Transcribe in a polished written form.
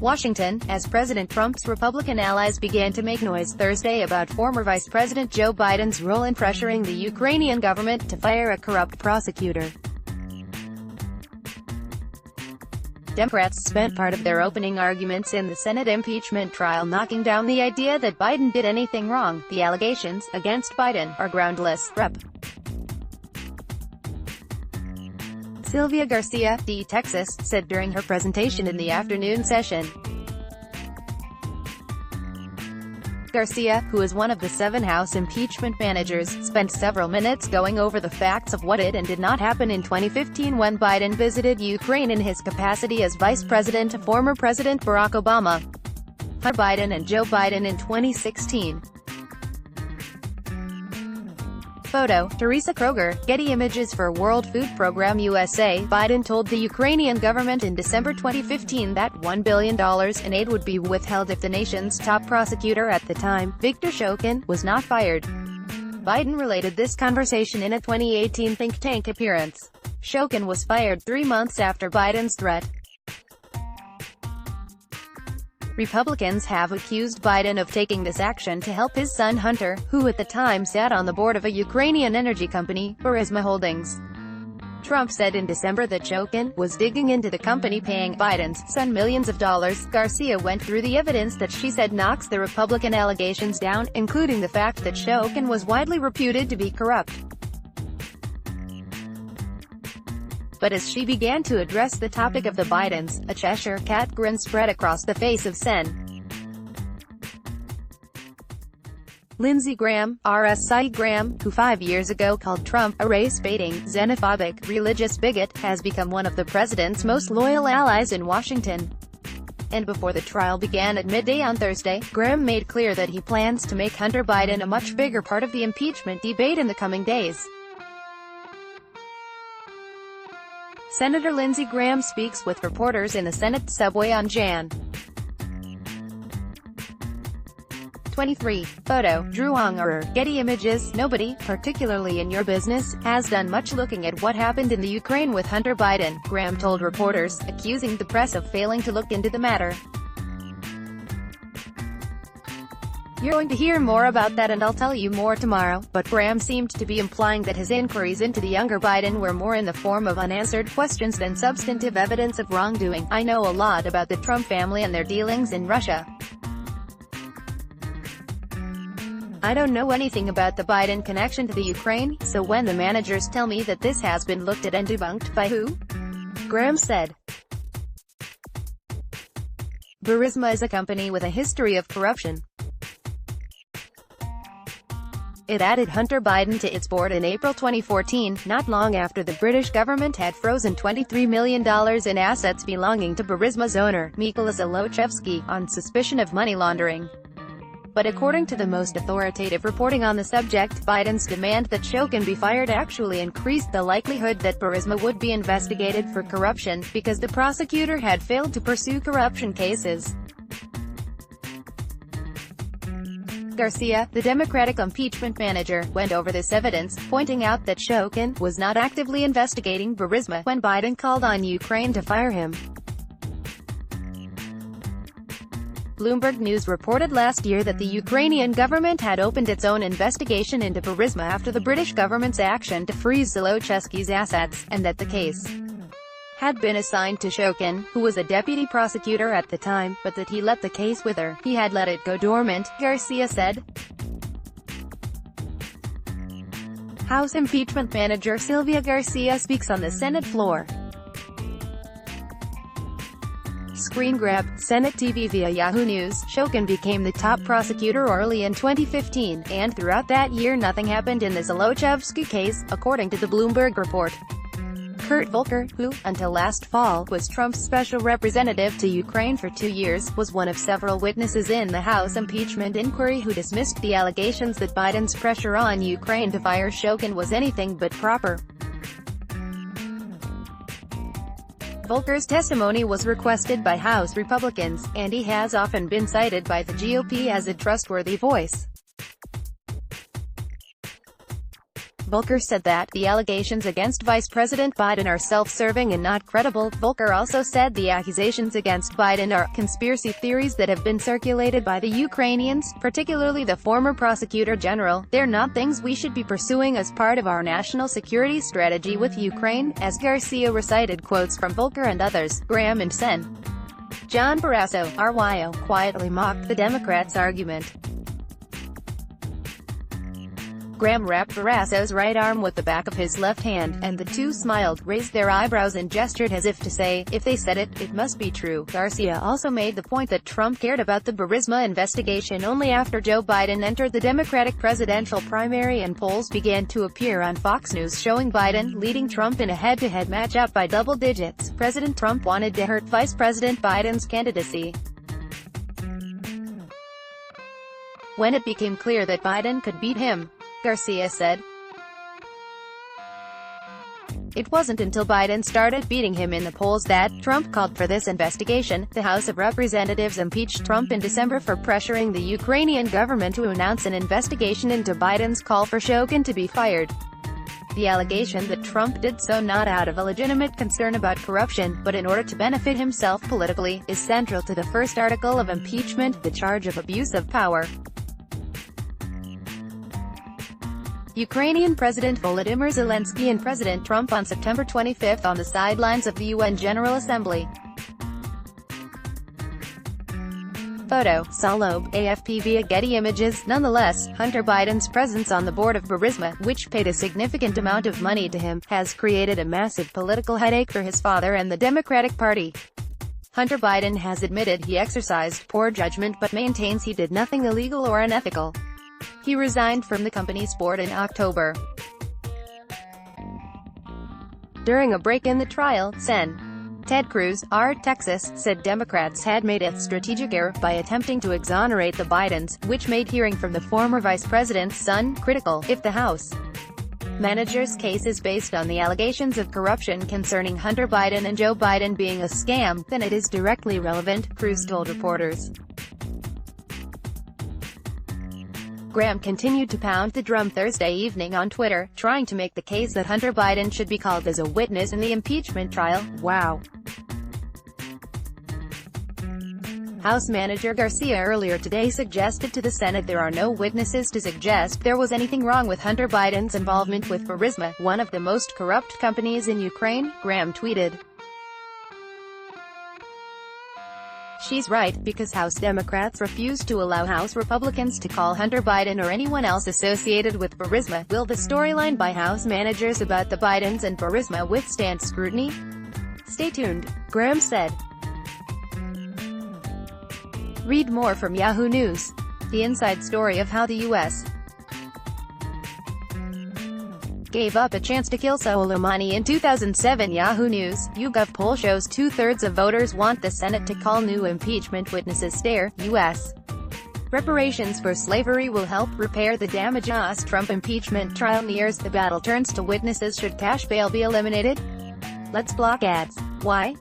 Washington, as President Trump's Republican allies began to make noise Thursday about former Vice President Joe Biden's role in pressuring the Ukrainian government to fire a corrupt prosecutor. Democrats spent part of their opening arguments in the Senate impeachment trial knocking down the idea that Biden did anything wrong. The allegations against Biden are groundless. Rep. Sylvia Garcia, D. Texas, said during her presentation in the afternoon session. Garcia, who is one of the 7 House impeachment managers, spent several minutes going over the facts of what did and did not happen in 2015 when Biden visited Ukraine in his capacity as vice president to former President Barack Obama, Hunter Biden and Joe Biden in 2016. Photo, Teresa Kroger, Getty Images for World Food Program USA. Biden told the Ukrainian government in December 2015 that $1 billion in aid would be withheld if the nation's top prosecutor at the time, Viktor Shokin, was not fired. Biden related this conversation in a 2018 think tank appearance. Shokin was fired 3 months after Biden's threat. Republicans have accused Biden of taking this action to help his son Hunter, who at the time sat on the board of a Ukrainian energy company, Burisma Holdings. Trump said in December that Shokin was digging into the company paying Biden's son millions of dollars. Garcia went through the evidence that she said knocks the Republican allegations down, including the fact that Shokin was widely reputed to be corrupt. But as she began to address the topic of the Bidens, a Cheshire cat grin spread across the face of Sen. Lindsey Graham, RSI Graham, who 5 years ago called Trump a race-baiting, xenophobic, religious bigot, has become one of the president's most loyal allies in Washington. And before the trial began at midday on Thursday, Graham made clear that he plans to make Hunter Biden a much bigger part of the impeachment debate in the coming days. Senator Lindsey Graham speaks with reporters in the Senate subway on Jan. 23. Photo, Drew Ungerer, Getty Images. Nobody, particularly in your business, has done much looking at what happened in the Ukraine with Hunter Biden, Graham told reporters, accusing the press of failing to look into the matter. You're going to hear more about that and I'll tell you more tomorrow, but Graham seemed to be implying that his inquiries into the younger Biden were more in the form of unanswered questions than substantive evidence of wrongdoing. I know a lot about the Trump family and their dealings in Russia. I don't know anything about the Biden connection to the Ukraine, so when the managers tell me that this has been looked at and debunked by who? Graham said. Burisma is a company with a history of corruption. It added Hunter Biden to its board in April 2014, not long after the British government had frozen $23 million in assets belonging to Burisma's owner, Mykola Zlochevsky, on suspicion of money laundering. But according to the most authoritative reporting on the subject, Biden's demand that Shokin be fired actually increased the likelihood that Burisma would be investigated for corruption, because the prosecutor had failed to pursue corruption cases. Garcia, the Democratic impeachment manager, went over this evidence, pointing out that Shokin was not actively investigating Burisma when Biden called on Ukraine to fire him. Bloomberg News reported last year that the Ukrainian government had opened its own investigation into Burisma after the British government's action to freeze Zlochevsky's assets, and that the case had been assigned to Shokin, who was a deputy prosecutor at the time, but that he let the case wither. He had let it go dormant, Garcia said. House impeachment manager Sylvia Garcia speaks on the Senate floor. Screen grab, Senate TV via Yahoo News. Shokin became the top prosecutor early in 2015, and throughout that year nothing happened in the Zlochevsky case, according to the Bloomberg report. Kurt Volker, who, until last fall, was Trump's special representative to Ukraine for 2 years, was one of several witnesses in the House impeachment inquiry who dismissed the allegations that Biden's pressure on Ukraine to fire Shokin was anything but proper. Volker's testimony was requested by House Republicans, and he has often been cited by the GOP as a trustworthy voice. Volker said that the allegations against Vice President Biden are self-serving and not credible. Volker also said the accusations against Biden are conspiracy theories that have been circulated by the Ukrainians, particularly the former prosecutor general. They're not things we should be pursuing as part of our national security strategy with Ukraine, as Garcia recited quotes from Volker and others. Graham and Sen. John Barrasso, RYO, quietly mocked the Democrats' argument. Graham wrapped Barrasso's right arm with the back of his left hand, and the two smiled, raised their eyebrows and gestured as if to say, if they said it, it must be true. Garcia also made the point that Trump cared about the Burisma investigation only after Joe Biden entered the Democratic presidential primary and polls began to appear on Fox News showing Biden leading Trump in a head-to-head matchup by double digits. President Trump wanted to hurt Vice President Biden's candidacy. When it became clear that Biden could beat him, Garcia said, it wasn't until Biden started beating him in the polls that Trump called for this investigation. The House of Representatives impeached Trump in December for pressuring the Ukrainian government to announce an investigation into Biden's call for Shokin to be fired. The allegation that Trump did so not out of a legitimate concern about corruption, but in order to benefit himself politically, is central to the first article of impeachment, the charge of abuse of power. Ukrainian President Volodymyr Zelensky and President Trump on September 25 on the sidelines of the UN General Assembly. Photo, Salob, AFP via Getty Images. Nonetheless, Hunter Biden's presence on the board of Burisma, which paid a significant amount of money to him, has created a massive political headache for his father and the Democratic Party. Hunter Biden has admitted he exercised poor judgment but maintains he did nothing illegal or unethical. He resigned from the company's board in October. During a break in the trial, Sen. Ted Cruz, R. Texas, said Democrats had made a strategic error by attempting to exonerate the Bidens, which made hearing from the former vice president's son critical. If the House manager's case is based on the allegations of corruption concerning Hunter Biden and Joe Biden being a scam, then it is directly relevant, Cruz told reporters. Graham continued to pound the drum Thursday evening on Twitter, trying to make the case that Hunter Biden should be called as a witness in the impeachment trial. Wow. House Manager Garcia earlier today suggested to the Senate there are no witnesses to suggest there was anything wrong with Hunter Biden's involvement with Burisma, one of the most corrupt companies in Ukraine, Graham tweeted. She's right, because House Democrats refuse to allow House Republicans to call Hunter Biden or anyone else associated with Burisma. Will the storyline by House managers about the Bidens and Burisma withstand scrutiny? Stay tuned, Graham said. Read more from Yahoo News. The inside story of how the U.S. gave up a chance to kill Soleimani in 2007. Yahoo News, YouGov poll shows 2/3 of voters want the Senate to call new impeachment witnesses. Stare, U.S. reparations for slavery will help repair the damage as Trump impeachment trial nears. The battle turns to witnesses should cash bail be eliminated. Let's block ads. Why?